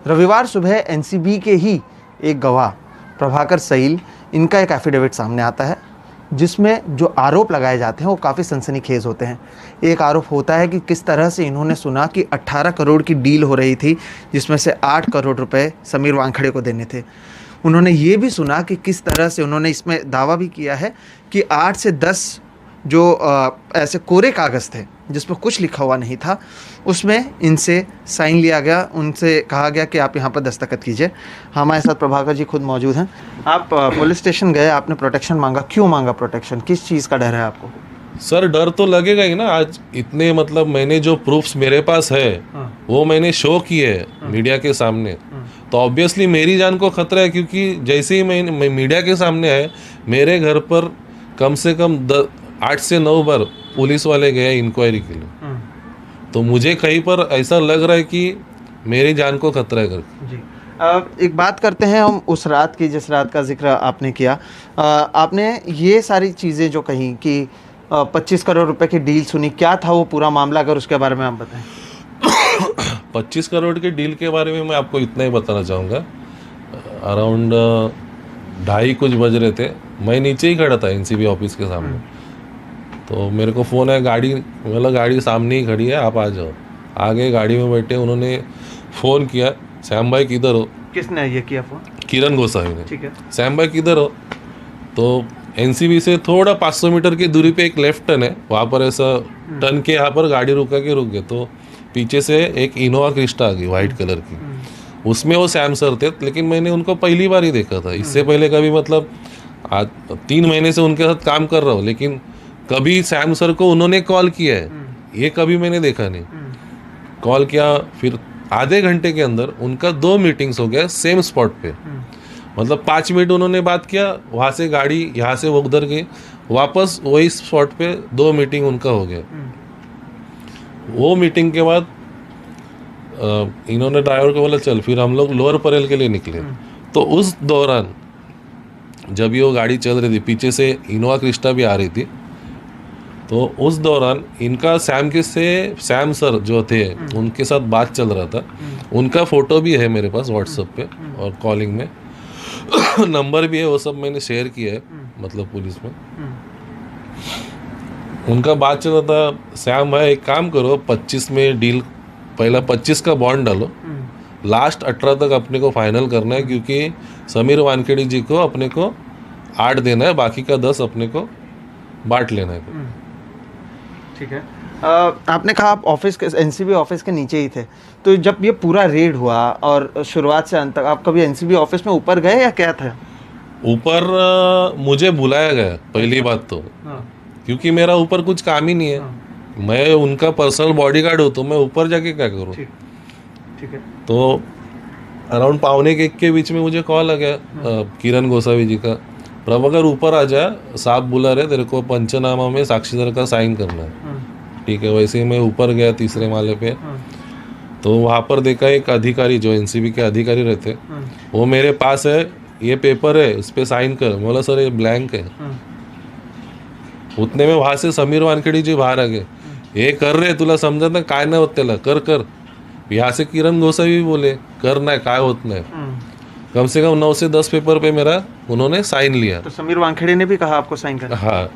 रविवार सुबह एनसीबी के ही एक गवाह प्रभाकर सईल, इनका एक एफिडेविट सामने आता है जिसमें जो आरोप लगाए जाते हैं वो काफ़ी सनसनीखेज होते हैं। एक आरोप होता है कि किस तरह से इन्होंने सुना कि 18 करोड़ की डील हो रही थी जिसमें से 8 करोड़ रुपए समीर वानखेड़े को देने थे। उन्होंने ये भी सुना कि किस तरह से उन्होंने इसमें दावा भी किया है कि 8 से 10 जो ऐसे कोरे कागज़ थे जिसमें कुछ लिखा हुआ नहीं था, उसमें इनसे साइन लिया गया, उनसे कहा गया कि आप यहाँ पर दस्तखत कीजिए। हमारे साथ प्रभाकर जी खुद मौजूद हैं। आप पुलिस स्टेशन गए, आपने प्रोटेक्शन मांगा, क्यों मांगा प्रोटेक्शन, किस चीज़ का डर है आपको? सर डर तो लगेगा ही ना। आज इतने मतलब मैंने जो प्रूफ्स मेरे पास है वो मैंने शो किए है मीडिया के सामने, तो ऑब्वियसली मेरी जान को खतरा है। क्योंकि जैसे ही मैं मीडिया के सामने आए, मेरे घर पर कम से कम 8 से 9 बार पुलिस वाले गए इंक्वायरी के लिए। तो मुझे कहीं पर ऐसा लग रहा है कि मेरी जान को खतरा है करके। जी, एक बात करते हैं हम उस रात की जिस रात का जिक्र आपने किया। आपने ये सारी चीज़ें जो कहीं कि 25 करोड़ रुपए की डील सुनी, क्या था वो पूरा मामला, अगर उसके बारे में आप बताएं। 25 करोड़ की डील के बारे में मैं आपको इतना ही बताना चाहूँगा। अराउंड 2:30 कुछ बज रहे थे, मैं नीचे ही खड़ा था एनसीबी ऑफिस के सामने। तो मेरे को फ़ोन आया, गाड़ी, मतलब गाड़ी सामने ही खड़ी है, आप आ जाओ। आगे गाड़ी में बैठे उन्होंने फ़ोन किया, श्याम भाई किधर हो? किसने ये किया फ़ोन? किरण गोसावी ने। ठीक है। श्याम भाई किधर हो? तो एनसीबी से थोड़ा 500 मीटर की दूरी पे एक लेफ्ट टर्न है, वहाँ पर ऐसा टर्न के यहाँ पर गाड़ी रुका के रुक गए। तो पीछे से एक इनोवा क्रिस्टा आ गई वाइट कलर की, उसमें वो श्याम सर थे। लेकिन मैंने उनको पहली बार ही देखा था, इससे पहले कभी मतलब आज 3 महीने से उनके साथ काम कर रहा हूँ, लेकिन कभी श्याम सर को उन्होंने कॉल किया है ये कभी मैंने देखा नहीं। कॉल किया, फिर आधे घंटे के अंदर उनका 2 मीटिंग्स हो गया सेम स्पॉट पे। मतलब 5 मिनट उन्होंने बात किया, वहाँ से गाड़ी यहाँ से वो उधर गई, वापस वही स्पॉट पे 2 मीटिंग उनका हो गया। वो मीटिंग के बाद इन्होंने ड्राइवर को बोला चल, फिर हम लोग लोअर परेल के लिए निकले। तो उस दौरान जब ये वो गाड़ी चल रही थी, पीछे से इनोवा क्रिस्टा भी आ रही थी, तो उस दौरान इनका श्याम सर जो थे उनके साथ बात चल रहा था। उनका फ़ोटो भी है मेरे पास व्हाट्सएप पे और कॉलिंग में नंबर भी है, वो सब मैंने शेयर किया है मतलब पुलिस में। उनका बात चल रहा था, श्याम भाई एक काम करो, 25 में डील, पहला 25 का बॉन्ड डालो, लास्ट 18 तक अपने को फाइनल करना है, क्योंकि समीर वानखेड़े जी को अपने को 8 देना है, बाकी का 10 अपने को बांट लेना है। ठीक है। आपने कहा आप ऑफिस के, एनसीबी ऑफिस के नीचे ही थे, तो जब ये पूरा रेड हुआ और शुरुआत से अंत तक आप कभी एनसीबी ऑफिस में ऊपर गए या क्या था? ऊपर मुझे बुलाया गया पहली बात तो, क्योंकि मेरा ऊपर कुछ काम ही नहीं है। मैं उनका पर्सनल बॉडीगार्ड हूँ, तो मैं ऊपर जाके क्या करूँ? ठीक है। तो अराउंड 1:45 के बीच में मुझे कॉल आ गया किरण गोसावी जी का, प्रभाकर ऊपर आ जा, साहब बुला रहे तेरे को, पंचनामा में साक्षीदार का साइन करना है। ठीक है। वैसे ही मैं ऊपर गया 3रे माले पे, तो वहाँ पर देखा एक अधिकारी जो एनसीबी के अधिकारी रहते, वो मेरे पास है, ये पेपर है उस पर साइन कर। मैं बोला सर ये ब्लैंक है। उतने में वहाँ से समीर वानखेड़े जी बाहर आ गए, ये कर रहे तुला समझा ना काय नाही होत त्याला, कर कर। यहाँ से किरण गोसावी भी बोले करना है, काय होत नाही। कम से कम 9 से 10 पेपर पे मेरा उन्होंने साइन लिया। तो समीर वानखेड़े ने भी कहा आपको साइन करना? हाँ,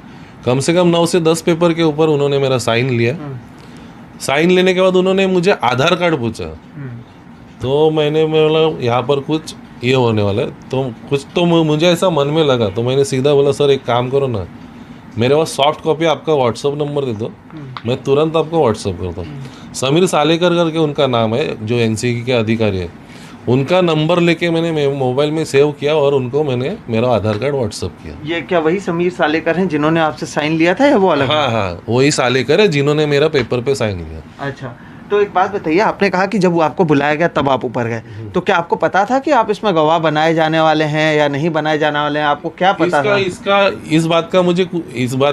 कम से कम 9 से 10 पेपर के ऊपर उन्होंने मेरा साइन लिया। साइन लेने के बाद उन्होंने मुझे आधार कार्ड पूछा, तो मैंने बोला यहाँ पर कुछ ये होने वाला है, तो कुछ तो मुझे ऐसा मन में लगा, तो मैंने सीधा बोला सर एक काम करो ना, मेरे पास सॉफ्ट कॉपी आपका व्हाट्सअप नंबर दे दो, मैं तुरंत आपको व्हाट्सअप करता हूँ। समीर सालेकर करके उनका नाम है, जो एनसीबी के अधिकारी है, उनका नंबर लेके मैंने मोबाइल में सेव किया और उनको मैंने मेरा आधार कार्ड व्हाट्सअप किया। ये क्या वही समीर सालेकर हैं जिन्होंने आपसे साइन लिया था या वो अलग? हाँ, वही सालेकर है जिन्होंने मेरा पेपर पे साइन लिया। अच्छा, तो एक बात बताइए, आपने कहा कि जब वो आपको बुलाया गया तब आप ऊपर गए, तो क्या आपको पता था कि आप इसमें गवाह बनाए जाने वाले हैं या नहीं बनाए जाने वाले हैं? आपको क्या पता था? इस बात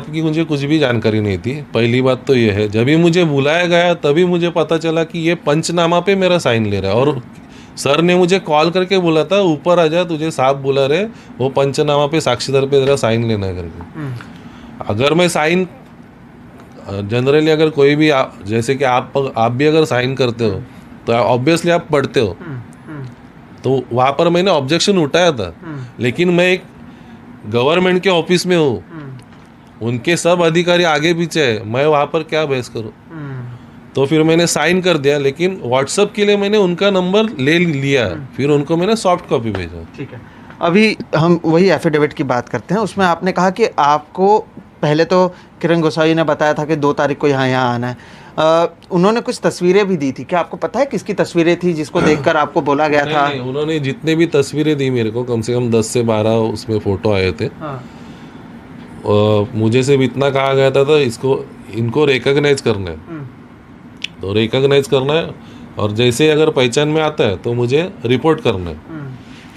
की मुझे कुछ भी जानकारी नहीं थी। पहली बात तो ये है, जब भी मुझे बुलाया गया तभी मुझे पता चला कि ये पंचनामा पे मेरा साइन ले रहा है, और सर ने मुझे कॉल करके बोला था ऊपर आ जा, तुझे साहब बुला रहे, वो पंचनामा पे साक्षीदार पे तेरा साइन लेना है करके। अगर मैं साइन जनरली अगर कोई भी जैसे कि आप भी अगर साइन करते हो तो ऑब्वियसली आप पढ़ते हो, तो वहाँ पर मैंने ऑब्जेक्शन उठाया था, लेकिन मैं एक गवर्नमेंट के ऑफिस में हूँ, उनके सब अधिकारी आगे पीछे है, मैं वहाँ पर क्या बहस करूँ। तो फिर मैंने साइन कर दिया, लेकिन व्हाट्सएप के लिए मैंने उनका नंबर ले लिया, फिर उनको मैंने सॉफ्ट कॉपी भेजा। ठीक है, अभी हम वही एफिडेविट की बात करते हैं। उसमें आपने कहा कि आपको पहले तो किरण गोसावी ने बताया था कि 2 तारीख को यहाँ आना है। उन्होंने कुछ तस्वीरें भी दी थी, क्या आपको पता है किसकी तस्वीरें थी जिसको देखकर आपको बोला गया था? नहीं, उन्होंने जितने भी तस्वीरें दी मेरे को, कम से कम 10 से 12 उसमें फ़ोटो आए थे। मुझे सिर्फ इतना कहा गया था इनको रिकॉग्नाइज करना है, तो रिकॉग्नाइज करना है, और जैसे अगर पहचान में आता है तो मुझे रिपोर्ट करना है,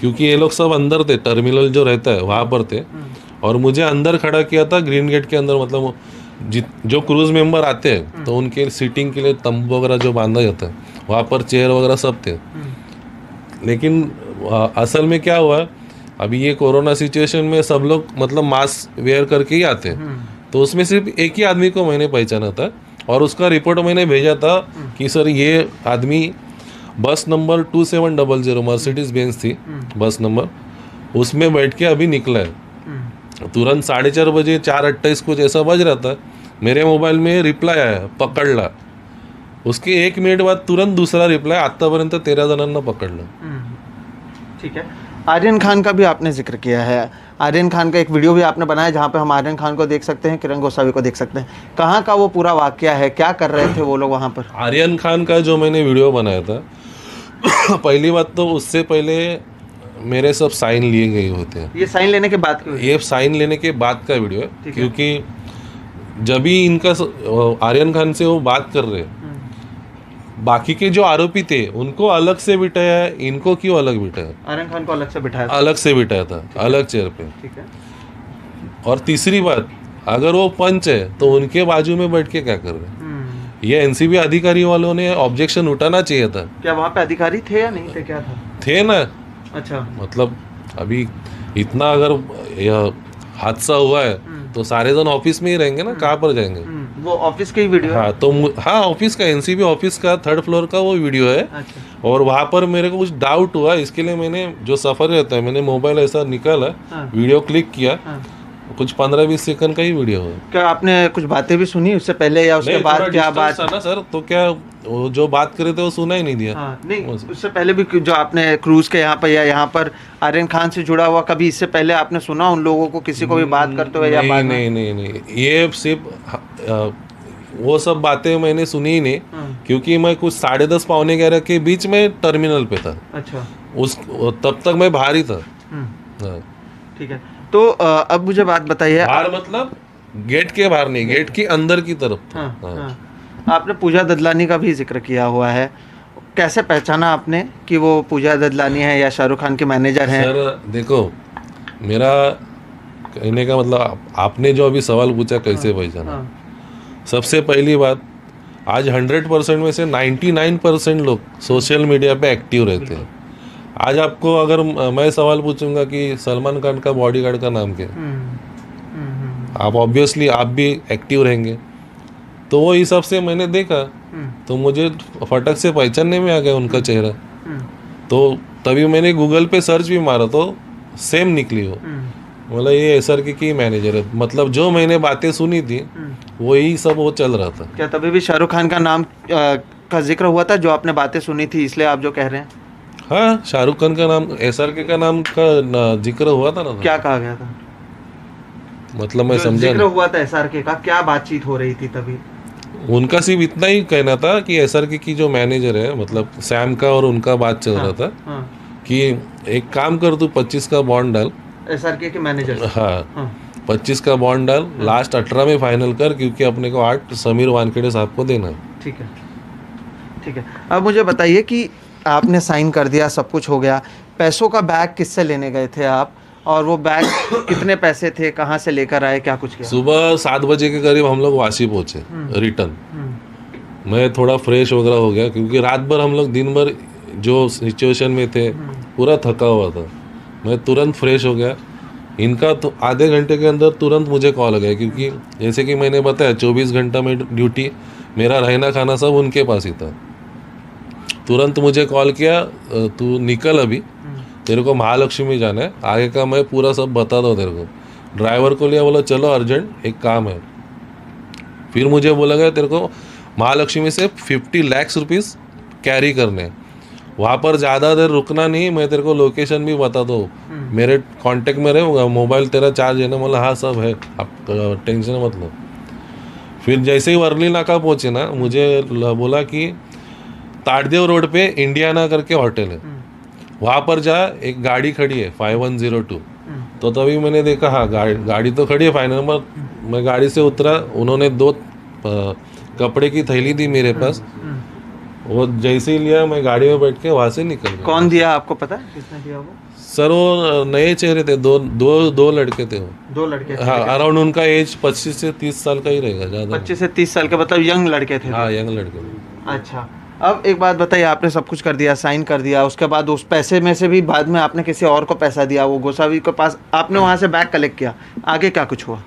क्योंकि ये लोग सब अंदर थे, टर्मिनल जो रहता है वहाँ पर थे, और मुझे अंदर खड़ा किया था ग्रीन गेट के अंदर। मतलब जो क्रूज मेंबर आते हैं तो उनके सीटिंग के लिए तंबू वगैरह जो बांधा जाता है, वहाँ पर चेयर वगैरह सब थे। लेकिन असल में क्या हुआ, अभी ये कोरोना सिचुएशन में सब लोग मतलब मास्क वेयर करके ही आते हैं, तो उसमें सिर्फ एक ही आदमी को मैंने पहचाना था, और उसका रिपोर्ट मैंने भेजा था कि सर ये आदमी बस नंबर 2700 मर्सिडीज बेंज थी बस नंबर, उसमें बैठ के अभी निकला है। तुरंत 4:30 बजे 4:28 कुछ ऐसा बज रहा था, मेरे मोबाईल में रिप्लाय आया, पकडला। उसके 1 मिनिट बाद तुरंत दूसरा रिप्लाय, आतापर्यंत 13 जणांना पकडलं। ठीक है, आर्यन खान का भी आपने जिक्र किया है। आर्यन खान का एक वीडियो भी आपने बनाया जहाँ पे हम आर्यन खान को देख सकते हैं, किरण गोसावी को देख सकते हैं। कहाँ का वो पूरा वाकया है, क्या कर रहे थे वो लोग वहाँ पर? आर्यन खान का जो मैंने वीडियो बनाया था पहली बात तो उससे पहले मेरे सब साइन लिए गए होते हैं। ये साइन लेने के बाद ये साइन लेने के बाद का वीडियो है, क्योंकि जब भी इनका आर्यन खान से वो बात कर रहे, बाकी के जो आरोपी थे उनको अलग से बिठाया है, इनको क्यों अलग बिठाया? आर्यन खान को अलग से बिठाया था? अलग से बिठाया था, अलग चेयर पे। ठीक है। और तीसरी बात, अगर वो पंच है तो उनके बाजू में बैठ के क्या कर रहे हैं? ये एनसीबी अधिकारी वालों ने ऑब्जेक्शन उठाना चाहिए था। क्या वहाँ पे अधिकारी थे या नहीं थे, क्या था? थे ना। अच्छा, मतलब अभी इतना अगर हादसा हुआ है तो सारे जन ऑफिस में ही रहेंगे ना, कहाँ पर जाएंगे? वो ऑफिस की वीडियो है? हाँ, तो हाँ, ऑफिस का, एनसीबी ऑफिस का 3rd फ्लोर का वो वीडियो है। अच्छा। और वहाँ पर मेरे को कुछ डाउट हुआ, इसके लिए मैंने जो सफर रहता है, मैंने मोबाइल ऐसा निकाला, वीडियो क्लिक किया, कुछ 15-20 सेकंड का ही वीडियो है। क्या आपने कुछ बातें भी सुनी उससे पहले या उसके बाद? क्या बात ना सर, तो क्या वो जो बात करे थे वो सुना ही नहीं दिया? नहीं, उससे पहले भी जो आपने क्रूज के यहाँ पर या यहाँ पर आर्यन खान से जुड़ा हुआ, कभी इससे पहले आपने सुना उन लोगों को किसी को भी बात करते हुए? या बाद में? नहीं, ये सिर्फ वो सब बातें मैंने सुनी ही नहीं, क्योंकि मैं कुछ 10:30 पौने 11 के बीच में टर्मिनल पे था। अच्छा। तब तक मैं बाहर ही था। ठीक है, तो अब मुझे बात बताइए। बाहर मतलब गेट के बाहर नहीं, गेट के अंदर की तरफ था। आपने पूजा ददलानी का भी जिक्र किया हुआ है, कैसे पहचाना आपने कि वो पूजा ददलानी है या शाहरुख खान के मैनेजर हैं? सर देखो, मेरा कहने का मतलब, आपने जो अभी सवाल पूछा कैसे पहचाना, सबसे पहली बात, आज 100% में से 99% लोग सोशल मीडिया पे एक्टिव रहते हैं। आज आपको अगर मैं सवाल पूछूंगा कि सलमान खान का बॉडीगार्ड का नाम क्या है, आप ऑब्वियसली आप भी एक्टिव रहेंगे, तो वो हिसाब से मैंने देखा, तो मुझे फटक से पहचानने में आ गया उनका चेहरा। तो तभी मैंने गूगल पे सर्च भी मारा तो सेम निकली वो, बोला ये SRK की मैनेजर है। मतलब जो मैंने बातें सुनी थी वही सब वो चल रहा था। क्या तभी भी शाहरुख खान का नाम का जिक्र हुआ था, जो आपने बातें सुनी थी, इसलिए आप जो कह रहे हैं? हाँ, शाहरुख खान का नाम, SRK का नाम का जिक्र हुआ था ना। क्या कहा गया था? मतलब मैं समझा जिक्र हुआ था SRK का, क्या बातचीत हो रही थी तभी? उनका सिर्फ इतना ही कहना था कि SRK की जो मैनेजर है, मतलब सैम का और उनका बात चल रहा था कि एक काम कर, तू 25 का बॉन्ड डाल। SRK के मैनेजर? हाँ, 25 का बॉन्ड डाल, लास्ट 18 में फाइनल कर, क्योंकि अपने को 8 समीर वानखेड़े साहब को देना है। ठीक है, ठीक है। अब मुझे बताइए कि आपने साइन कर दिया, सब कुछ हो गया, पैसों का बैग किससे लेने गए थे आप, और वो बैग कितने पैसे थे, कहाँ से लेकर आए, क्या कुछ किया? सुबह 7 बजे के करीब हम लोग वाशी पहुँचे रिटर्न। मैं थोड़ा फ्रेश वगैरह हो गया, क्योंकि रात भर हम लोग दिन भर जो सिचुएशन में थे पूरा थका हुआ था। मैं तुरंत फ्रेश हो गया। इनका तो आधे घंटे के अंदर तुरंत मुझे कॉल आ गया, क्योंकि जैसे कि मैंने बताया 24 घंटा में ड्यूटी, मेरा रहना खाना सब उनके पास ही था। तुरंत मुझे कॉल किया, तू निकल अभी, तेरे को महालक्ष्मी जाना है, आगे का मैं पूरा सब बता दो तेरे को। ड्राइवर को लिया, बोला चलो अर्जेंट एक काम है। फिर मुझे बोला गया तेरे को महालक्ष्मी से 50 लाख रुपीस कैरी करने हैं, वहाँ पर ज़्यादा देर रुकना नहीं, मैं तेरे को लोकेशन भी बता दो, मेरे कांटेक्ट में रहेगा, मोबाइल तेरा चार्ज है ना? बोला हाँ सब है, आप टेंशन मत लो। फिर जैसे ही वर्ली नाका पहुँचे ना, मुझे बोला कि ताड़देव रोड पे इंडियाना करके होटल है, वहाँ पर जा, एक गाड़ी खड़ी है 5102। तो तभी मैंने देखा हाँ गाड़ी तो खड़ी है फाइनल नंबर। मैं गाड़ी से उतरा, उन्होंने 2 कपड़े की थैली दी मेरे पास, वो जैसे ही लिया मैं गाड़ी में बैठ के वहाँ से निकल गया। कौन दिया आपको पता है किसने दिया वो? सर वो नए चेहरे थे, दो लड़के थे वो। 2 लड़के थे? हाँ, अराउंड उनका एज 25 से 30 साल का ही रहेगा, ज़्यादा। 25 से 30 साल के, मतलब यंग लड़के थे? हाँ, यंग लड़के थे। अच्छा, अब एक बात बताइए, आपने सब कुछ कर दिया, साइन कर दिया, उसके बाद उस पैसे में से भी बाद में आपने किसी और को पैसा दिया, वो गोसावी के पास, आपने वहाँ से बैग कलेक्ट किया, आगे क्या कुछ हुआ?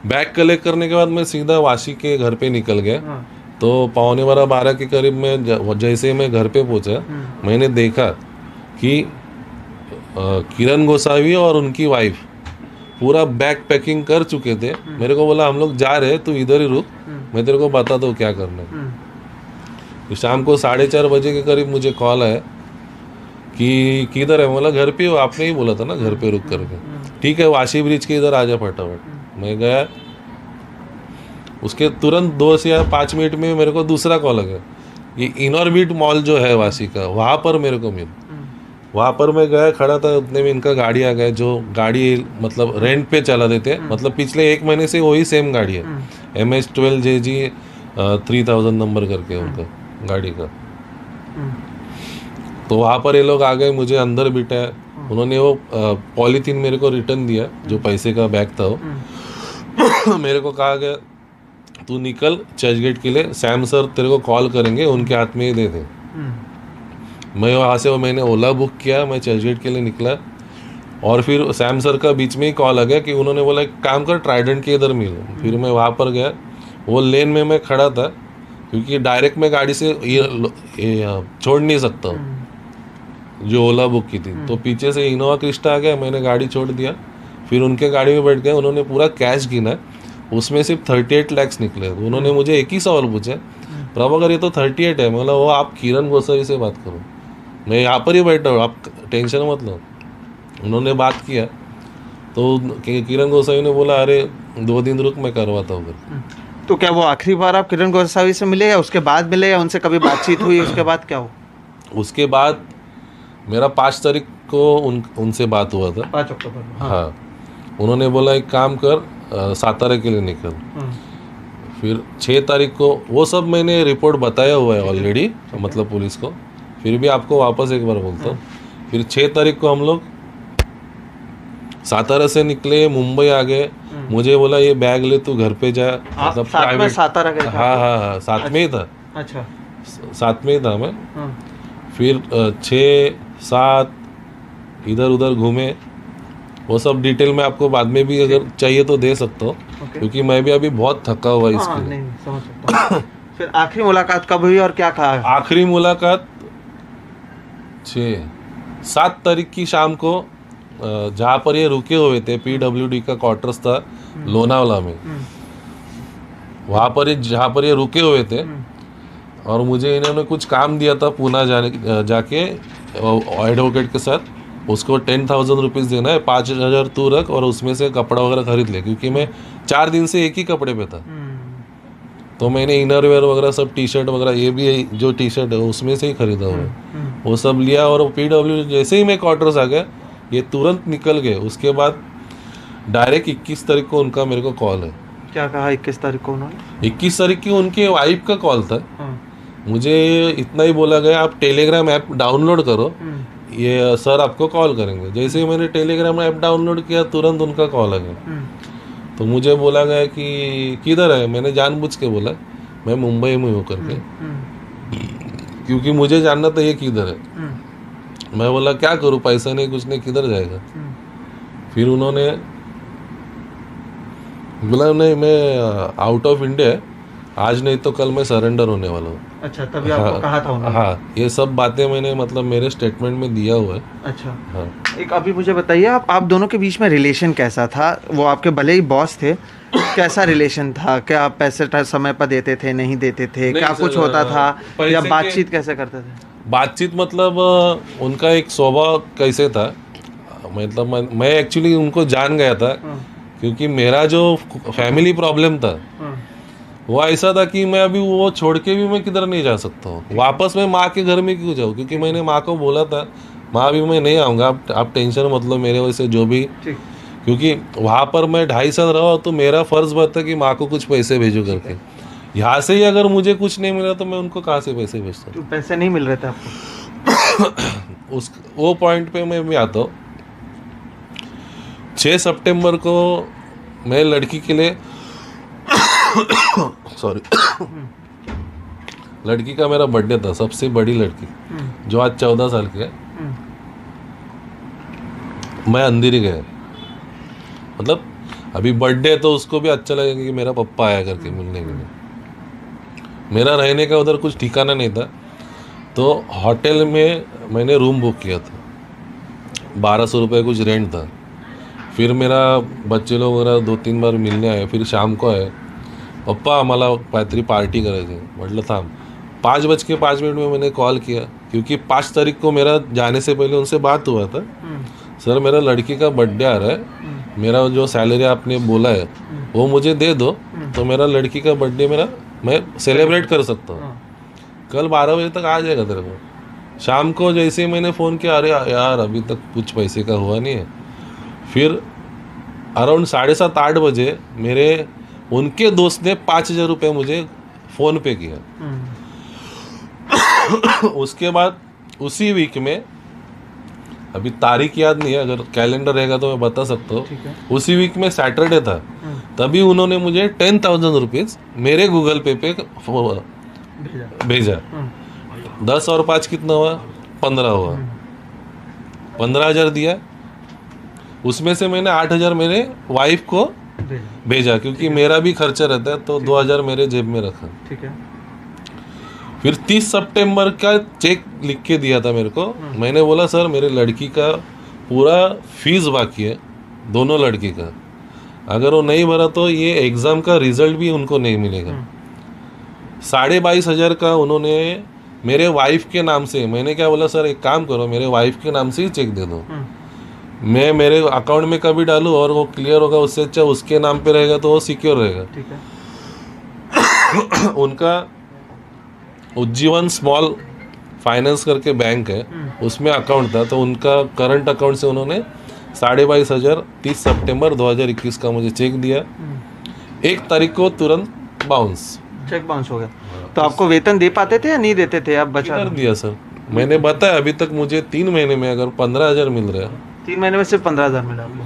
बैग कलेक्ट करने के बाद मैं सीधा वाशी के घर पे निकल गया। तो 11:15 के करीब में जैसे मैं घर पे पहुंचा, मैंने देखा कि किरण गोसावी और उनकी वाइफ पूरा बैग पैकिंग कर चुके थे। मेरे को बोला हम लोग जा रहे हैं, तू इधर ही रुक, मैं तेरे को बता दूँ क्या करना है। तो शाम को 4:30 बजे के करीब मुझे कॉल आया कि किधर है? बोला घर पे हो, आपने ही बोला था ना घर पे रुक करके। ठीक है, वाशी ब्रिज के इधर आ जा फटाफट। मैं गया, उसके तुरंत 2 से 5 मिनट में मेरे को दूसरा कॉल आ गया, ये इनऑर्बिट मॉल जो है वाशी का, वहाँ पर मेरे को मिल। वहाँ पर मैं गया, खड़ा था, उतने में इनका गाड़ी आ गया, जो गाड़ी मतलब रेंट पे चला देते, मतलब पिछले 1 महीने से वही सेम गाड़ी है, MS12JG 3000 नंबर करके उनका गाड़ी का। तो वहाँ पर ये लोग आ गए, मुझे अंदर बिठाया, उन्होंने वो पॉलीथीन मेरे को रिटर्न दिया, जो पैसे का बैग था वो। मेरे को कहा गया तू निकल चर्च गेट के लिए, सैम सर तेरे को कॉल करेंगे, उनके हाथ में ही दे दे। मैं वहाँ से मैंने ओला बुक किया, मैं चर्च गेट के लिए निकला, और फिर सैम सर का बीच में ही कॉल आ गया कि उन्होंने बोला एक काम कर, ट्राइडेंट के इधर मिल। फिर मैं वहाँ पर गया, वो लेन में मैं खड़ा था, क्योंकि डायरेक्ट मैं गाड़ी से छोड़ नहीं सकता हूँ, जो ओला बुक की थी। तो पीछे से इनोवा क्रिस्टा आ गया, मैंने गाड़ी छोड़ दिया, फिर उनके गाड़ी में बैठ गया। उन्होंने पूरा कैश गिना, उसमें सिर्फ 38 लाख निकले। उन्होंने मुझे एक ही सवाल पूछा, प्रभाकर ये तो 38 है। बोला वो आप किरण गोसावी से बात करो, मैं यहाँ पर ही बैठा हूँ, आप टेंशन मत लो। उन्होंने बात किया तो किरण गोसावी ने बोला अरे 2 दिन रुक, मैं करवाता हूँ। तो क्या वो आखिरी बार आप किरण गोसावी से मिले, या उसके बाद मिले, या उनसे कभी बातचीत हुई? उसके बाद क्या हुआ? उसके बाद मेरा 5 तारीख को उनसे बात हुआ था, 5 अक्टूबर। हाँ। उन्होंने बोला एक काम कर, सातारा के लिए निकल। फिर 6 तारीख को वो सब मैंने रिपोर्ट बताया हुआ है ऑलरेडी, मतलब पुलिस को, फिर भी आपको वापस एक बार बोलता हूँ। फिर 6 तारीख को हम लोग सातारा से निकले, मुंबई आ गए। मुझे बोला ये बैग ले, तू घर पे जा, मतलब साथ में सातारा गए थे? हाँ, साथ में ही था। अच्छा, साथ में ही था मैं। फिर 6-7 इधर उधर घूमे, वो सब डिटेल में आपको बाद में भी अगर चाहिए तो दे सकता हूँ, क्योंकि मैं भी अभी बहुत थका हुआ इसके लिए। नहीं समझ सकता। फिर आखिरी मुलाकात कब हुई और क्या कहा? आखिरी मुलाकात 7 तारीख की शाम को, जहाँ पर ये रुके हुए थे, PWD का क्वार्टर्स था लोनावाला में, वहाँ पर जहाँ पर ये रुके हुए थे, और मुझे इन्होंने कुछ काम दिया था पूना जाके एडवोकेट के साथ, उसको 10,000 रुपीज़ देना है, 5,000 तू रख, और उसमें से कपड़ा वगैरह खरीद ले, क्योंकि मैं 4 दिन से एक ही कपड़े पे था। तो मैंने इनरवेयर वगैरह सब, टी-शर्ट वगैरह, ये भी जो टी-शर्ट है उसमें से ही खरीदा हुआ, वो सब लिया। और PWD जैसे ही मैं क्वार्टर्स आ गया, ये तुरंत निकल गए। उसके बाद डायरेक्ट 21 तारीख को उनका मेरे को कॉल है। क्या कहा 21 तारीख को उन्होंने? 21 तारीख की उनके वाइफ का कॉल था। मुझे इतना ही बोला गया आप टेलीग्राम ऐप डाउनलोड करो, ये सर आपको कॉल करेंगे। जैसे ही मैंने टेलीग्राम ऐप डाउनलोड किया, तुरंत उनका कॉल आ गया। तो मुझे बोला गया कि किधर है, मैंने जानबूझ के बोला मैं मुंबई में हूँ करके, क्योंकि मुझे जानना था ये किधर है। मैं बोला क्या करूँ, पैसा नहीं कुछ नहीं, किधर जाएगा। फिर उन्होंने बोला नहीं मैं आउट ऑफ इंडिया है, आज नहीं तो कल मैं सरेंडर होने वाला हूँ। अच्छा, तभी आपको कहा था उन्होंने। हाँ, ये सब बातें मैंने मतलब मेरे स्टेटमेंट में दिया हुआ है। अच्छा, हाँ, एक अभी मुझे बताइए, आप दोनों के बीच में रिलेशन कैसा था? वो आपके भले ही बॉस थे, कैसा रिलेशन था? क्या आप पैसे समय पर देते थे, नहीं देते थे, नहीं क्या सर, कुछ होता था, पैसे या के बातचीत कैसे करते थे? बातचीत मतलब उनका एक स्वभाव कैसे था, मतलब मैं एक्चुअली उनको जान गया था, हाँ, क्योंकि मेरा जो फैमिली प्रॉब्लम था हाँ, वो ऐसा था कि मैं अभी वो छोड़ के भी मैं किधर नहीं जा सकता हूँ। वापस मैं माँ के घर में क्यों जाऊँ, क्योंकि मैंने माँ को बोला था माँ अभी मैं नहीं आऊँगा, आप टेंशन मत लो मेरे वजह से जो भी, ठीक, क्योंकि वहाँ पर मैं 2.5 साल रहा तो मेरा फर्ज बनता कि माँ को कुछ पैसे भेजो करके। यहाँ से ही अगर मुझे कुछ नहीं मिला तो मैं उनको कहाँ से पैसे भेजता तो पैसे नहीं मिल रहे थे आपको? उस वो पॉइंट पे मैं भी आता हूँ। 6 सितंबर को मैं लड़की के लिए सॉरी लड़की का मेरा बर्थडे था, सबसे बड़ी लड़की जो आज 14 साल की है। मैं अंधेरी गया, मतलब अभी बर्थडे है तो उसको भी अच्छा लगेगा कि मेरा पप्पा आया करके मिलने के लिए। मेरा रहने का उधर कुछ ठिकाना नहीं था, तो होटल में मैंने रूम बुक किया था, 1200 रुपये कुछ रेंट था। फिर मेरा बच्चे लोग वगैरह 2-3 बार मिलने आए, फिर शाम को आए, पप्पा आम्हाला काहीतरी पार्टी करायची। म्हटलं थांब। 5:05 में मैंने कॉल किया, क्योंकि 5 तारीख को मेरा जाने से पहले उनसे बात हुआ था, सर मेरा लड़की का बर्थडे आ रहा है, मेरा जो सैलरी आपने बोला है वो मुझे दे दो, तो मेरा लड़की का बर्थडे मेरा मैं सेलिब्रेट कर सकता हूँ। कल 12 बजे तक आ जाएगा तेरे को। शाम को जैसे ही मैंने फ़ोन किया, अरे यार अभी तक कुछ पैसे का हुआ नहीं है। फिर अराउंड 7:30-8 बजे मेरे उनके दोस्त ने 5,000 रुपये मुझे फ़ोन पे किया। उसके बाद उसी वीक में, अभी तारीख याद नहीं है, अगर कैलेंडर रहेगा तो मैं बता सकता हूँ, उसी वीक में सैटरडे था, तभी उन्होंने मुझे 10,000 रुपीज़ मेरे गूगल पे भेजा। 10 और 5 कितना हुआ? 15 हुआ। 15,000 दिया, उसमें से मैंने 8,000 मेरे वाइफ को भेजा, क्योंकि मेरा भी खर्चा रहता है, तो 2,000 मेरे जेब में रखा। ठीक है। फिर 30 सितंबर का चेक लिख के दिया था मेरे को। मैंने बोला सर मेरे लड़की का पूरा फीस बाकी है, दोनों लड़की का, अगर वो नहीं भरा तो ये एग्ज़ाम का रिजल्ट भी उनको नहीं मिलेगा। 22,500 का उन्होंने मेरे वाइफ के नाम से, मैंने क्या बोला सर एक काम करो मेरे वाइफ के नाम से ही चेक दे दो, मैं मेरे अकाउंट में कभी डालूँ और वो क्लियर होगा, उससे अच्छा उसके नाम पे रहेगा तो वो सिक्योर रहेगा। ठीक है। उनका उज्जीवन स्मॉल फाइनेंस करके बैंक है, उसमें अकाउंट था, तो उनका करंट अकाउंट से उन्होंने 22,500 30 सितंबर 2021 का मुझे चेक दिया। 1 तारीख को तुरंत बाउंस, चेक बाउंस हो गया। तो आपको वेतन दे पाते थे या नहीं देते थे? आप बचा कर दिया सर, मैंने बताया अभी तक मुझे 3 महीने में अगर 15,000 मिल रहा है। 3 महीने में सिर्फ 15,000 मिला आपको?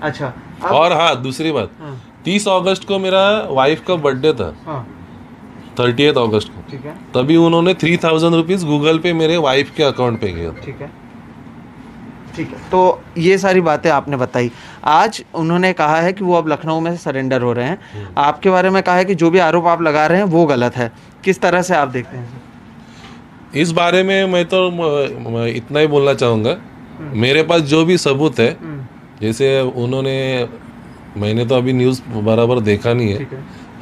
अच्छा। और हाँ, दूसरी बात, 30 अगस्त को मेरा वाइफ का बर्थडे था, 30 अगस्त को, ठीक है, तभी उन्होंने 3,000 रुपीज़ गूगल पे मेरे वाइफ के अकाउंट पे किया। ठीक है, ठीक है। तो ये सारी बातें आपने बताई। आज उन्होंने कहा है कि वो अब लखनऊ में सरेंडर हो रहे हैं। आपके बारे में कहा है कि जो भी आरोप आप लगा रहे हैं वो गलत है। किस तरह से आप देखते हैं? इस बारे में मैं तो इतना ही बोलना चाहूँगा, मेरे पास जो भी सबूत है, जैसे उन्होंने, मैंने तो अभी न्यूज़ बराबर देखा नहीं है,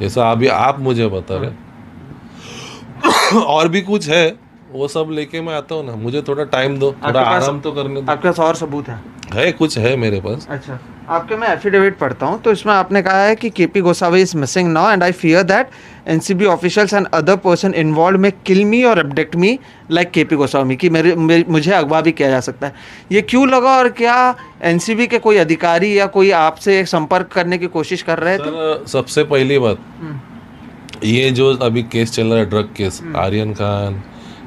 जैसा अभी आप मुझे बता रहे, और भी कुछ है वो सब लेके मैं आता हूँ ना, मुझे थोड़ा टाइम दो, थोड़ा आराम तो करने दो। आपके पास और सबूत है? कुछ है मेरे पास। अच्छा, आपके मैं एफिडेविट पढ़ता हूँ, तो इसमें आपने कहा है कि KP Gosavi is missing now and I fear that NCB officials and other person involve में किल मी और abduct me like KP Gosavi, कि मुझे अगवा भी किया जा सकता है। ये क्यों लगा, और क्या एनसीबी के कोई अधिकारी या कोई आपसे संपर्क करने की कोशिश कर रहे थे? सर सबसे पहली बात, ये जो अभी केस चल रहा है, drug case, Aryan Khan,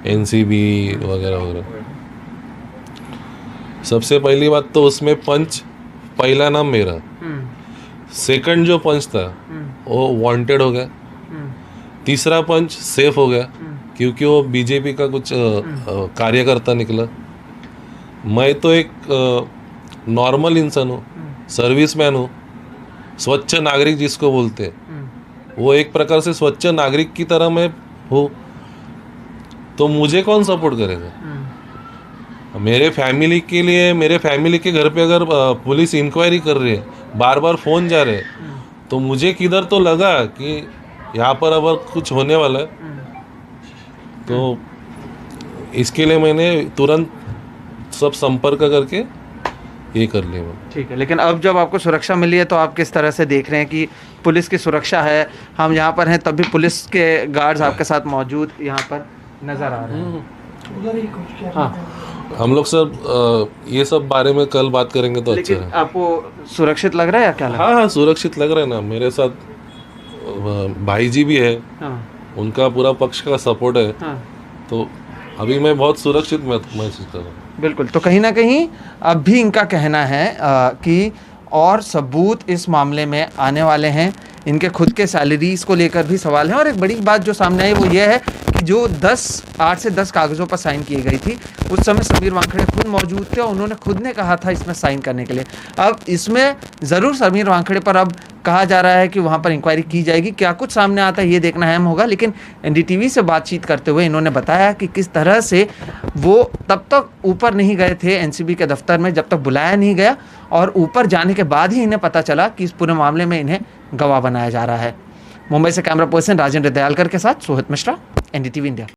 NCB वगैरह वगैरह, सबसे पहली बात तो उसमें पंच, पहला नाम मेरा, सेकंड जो पंच था वो वांटेड हो गया, तीसरा पंच सेफ हो गया क्योंकि वो बीजेपी का कुछ कार्यकर्ता निकला। मैं तो एक नॉर्मल इंसान हूँ, सर्विसमैन हूँ, स्वच्छ नागरिक जिसको बोलते हैं, वो एक प्रकार से स्वच्छ नागरिक की तरह मैं हूँ। तो मुझे कौन सपोर्ट करेगा? मेरे फैमिली के लिए, मेरे फैमिली के घर पे अगर पुलिस इंक्वायरी कर रही है, बार बार फ़ोन जा रहे हैं, तो मुझे किधर तो लगा कि यहाँ पर अब कुछ होने वाला है। तो इसके लिए मैंने तुरंत सब संपर्क करके ये कर लिया मैंने। ठीक है, लेकिन अब जब आपको सुरक्षा मिली है तो आप किस तरह से देख रहे हैं कि पुलिस की सुरक्षा है? हम यहाँ पर हैं तब भी पुलिस के गार्ड्स आपके साथ मौजूद यहाँ पर नज़र आ रहे हैं। हाँ, हम लोग सब ये सब बारे में कल बात करेंगे तो अच्छा लेकिन है। आपको सुरक्षित लग रहा है या क्या लग रहा हाँ हाँ, सुरक्षित लग रहा है ना। मेरे साथ भाई जी भी है, है? हाँ उनका पूरा पक्ष का सपोर्ट है, हाँ, तो अभी मैं बहुत सुरक्षित महसूस कर रहा हूँ। बिल्कुल। तो कहीं ना कहीं अब भी इनका कहना है कि और सबूत इस मामले में आने वाले हैं। इनके खुद के सैलरीज को लेकर भी सवाल है, और एक बड़ी बात जो सामने आई वो ये है कि जो 8 से 10 कागज़ों पर साइन की गई थी, उस समय समीर वानखेड़े खुद मौजूद थे और उन्होंने खुद ने कहा था इसमें साइन करने के लिए। अब इसमें ज़रूर समीर वानखेड़े पर अब कहा जा रहा है कि वहाँ पर इंक्वायरी की जाएगी। क्या कुछ सामने आता है ये देखना अहम होगा, लेकिन एनडीटीवी से बातचीत करते हुए इन्होंने बताया कि किस तरह से वो तब तक ऊपर नहीं गए थे एनसीबी के दफ्तर में जब तक बुलाया नहीं गया, और ऊपर जाने के बाद ही इन्हें पता चला कि इस पूरे मामले में इन्हें गवाह बनाया जा रहा है। मुंबई से कैमरा पर्सन राजेंद्र दयालकर के साथ सोहित मिश्रा, एनडीटीवी इंडिया।